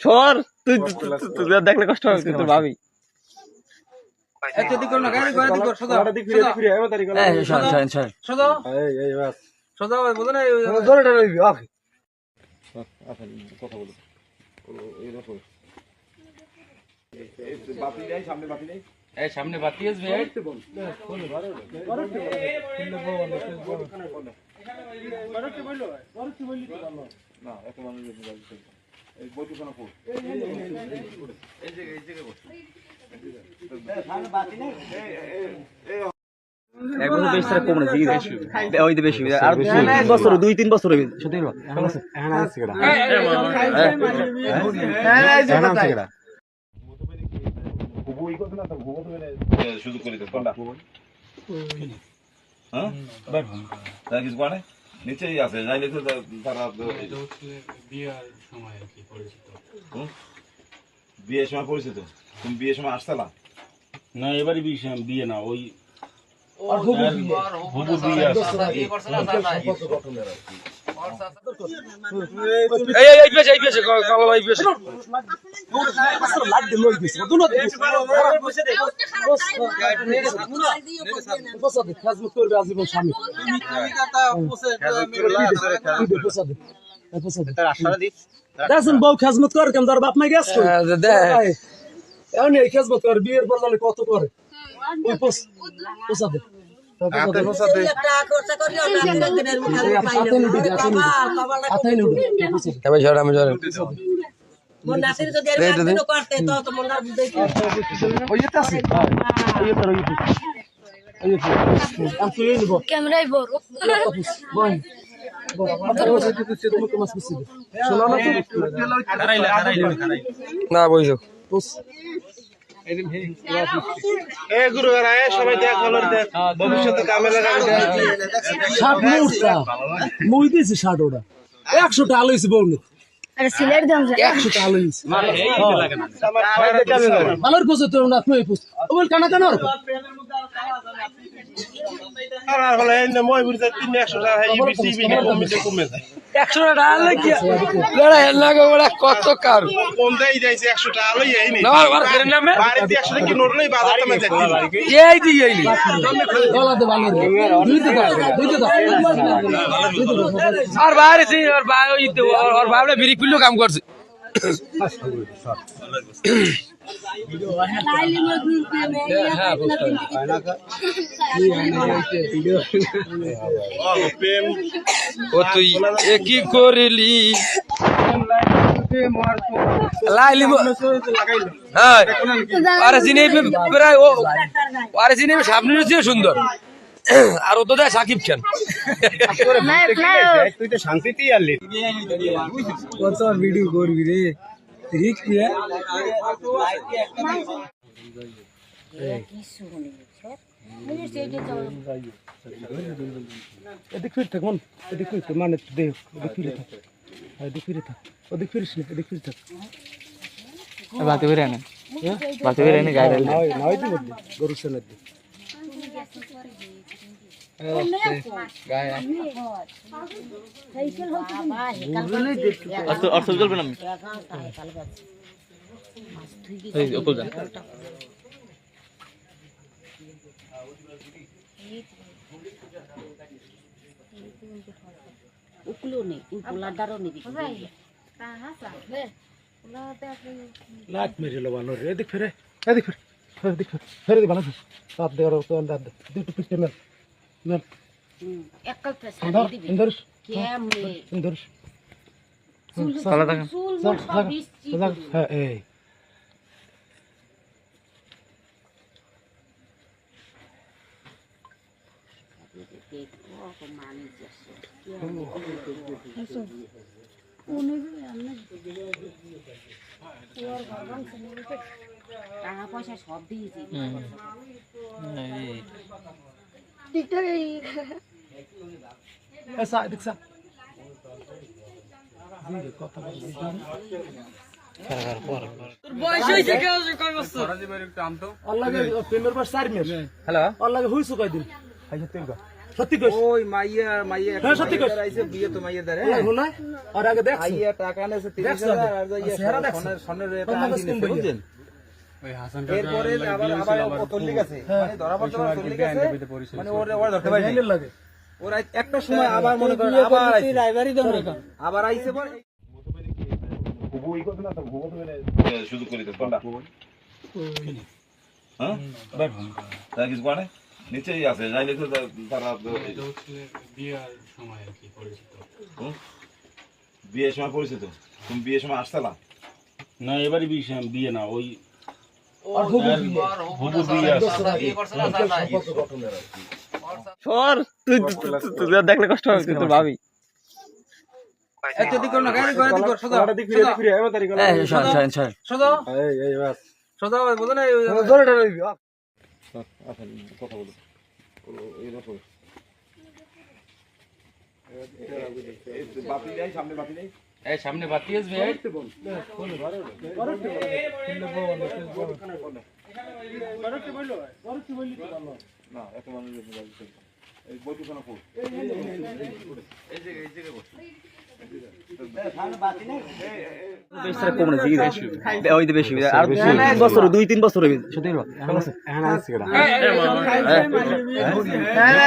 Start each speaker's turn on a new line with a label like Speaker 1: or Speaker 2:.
Speaker 1: সর তুই দেখলে কষ্ট হবে তোর ভাবি সামনে বাতি আসবে বছর 2-3 বছর
Speaker 2: শুধু করি তো কোনটা হ্যাঁ কিছু মানে নিচেই আছে যাইলে তো তারা বিয়ের সময় পরিচিত তুমি বিয়ের সময় আসছিলা
Speaker 3: না এবারই বিয়ে না ওই
Speaker 4: বউ খেজমত করে কেমন বাপ মাই গেছে খেজমত করে বিয়ের পর কত করে
Speaker 1: না বইছো
Speaker 4: ভবিষ্যতে কামে লাগাবে 100টা আলো হয়েছে বউনি
Speaker 5: সিলেট দাম
Speaker 4: 100টা আলো হয়েছে ভালোর পোষে তো না তুই পোষ ও বল কানা কানা
Speaker 1: কত কার আর বাইরে বিড়ি খুললেও কাম করছে ও তুই কি করিলি লাইলি হ্যাঁ আরে জিনে প্রায় ও আরে জিনে সামনে সুন্দর আর ও তো দেয় সাকিব খান
Speaker 3: তুই তো শান্তিতেই আনলি
Speaker 4: কত ভিডিও করবি রে ঠিক এদিক ফিরে থাক মন এদিক ফিরে থাক মানে দেখ এদিক ফিরে থাক এদিক ফিরে থাক ওদিক ফিরিস না এদিক ফিরে থাক
Speaker 1: বাতি করে আনে বাতি করে আনে গায়ে
Speaker 4: নয় দিন গরু সেনের দিন
Speaker 1: চলবে না
Speaker 4: লাট মেরে লো ভালো রে এদিক ফিরে এদিক ফিরে এদিক ফিরে দি ভালো সাত দে আর তো দাদ দুটো পিছে মেল মেল
Speaker 5: একল প্রেস দিবি
Speaker 4: ইন্দরস
Speaker 5: কেমনে
Speaker 4: ইন্দরস
Speaker 1: সালা দেখা
Speaker 5: চুল সব বিস্তি
Speaker 4: হ্যাঁ এই
Speaker 5: টাকা পয়সা সব দিয়েছি
Speaker 4: ऐसा देख सा जी কথা বলছি
Speaker 1: বয়স হইছে কেউ কই বছর
Speaker 4: আল্লাহ প্রেমের পর 4 মাস হ্যালো আল্লাহ হইছো কয়দিন আইছে তেলগা সত্যি কইস
Speaker 6: ওই মাইয়া
Speaker 4: হ্যাঁ, সত্যি কইস।
Speaker 6: আইছে বিয়ে তো মাইয়া দারে
Speaker 4: না আর আগে দেখ
Speaker 6: মাইয়া টাকা নেছে 30,000 আর ইয়া
Speaker 4: চেহারা দেখছো?
Speaker 6: সোনের এটা
Speaker 4: তোর
Speaker 6: আনছি
Speaker 4: নাম
Speaker 6: নিছে, বুঝছেন এরপরে আবার ও চলে গেছে মানে ধরা পড়তে চলে গেছে মানে ওরা ধরতে পারেনি
Speaker 4: আইনের লাগে
Speaker 6: ওরা একটা সময় আবার মনে করে আবার আইছে পরে
Speaker 2: শুধু করি তো কোনটা হ্যাঁ তারা কিছু করে নিচেই আছে যাইলে তো তারা হুম? বিয়ের সময় পরিচিত তুমি বিয়ের সময় আসতে না
Speaker 3: না এবারই বিয়ে না ওই
Speaker 4: আর হবু
Speaker 3: হবু বিয়ে আছে
Speaker 4: সম্পর্ক গঠনের আর কি।
Speaker 6: সর তুই দেখলে কষ্ট হবে তোর ভাবি এত দিক না গাড়ি করে দিক সোজা সোজা
Speaker 4: এই বাস
Speaker 6: সোজা বুঝো না
Speaker 4: জোরে ধরে দিবি
Speaker 2: কথা বলো বাতি নেই সামনে বাতি নেই
Speaker 1: এই সামনে বাতি আসবে
Speaker 2: না এত মানুষ এই বইটি কোনো ফুল
Speaker 6: বছর 2-3 বছর হয়ে
Speaker 4: হ্যাঁ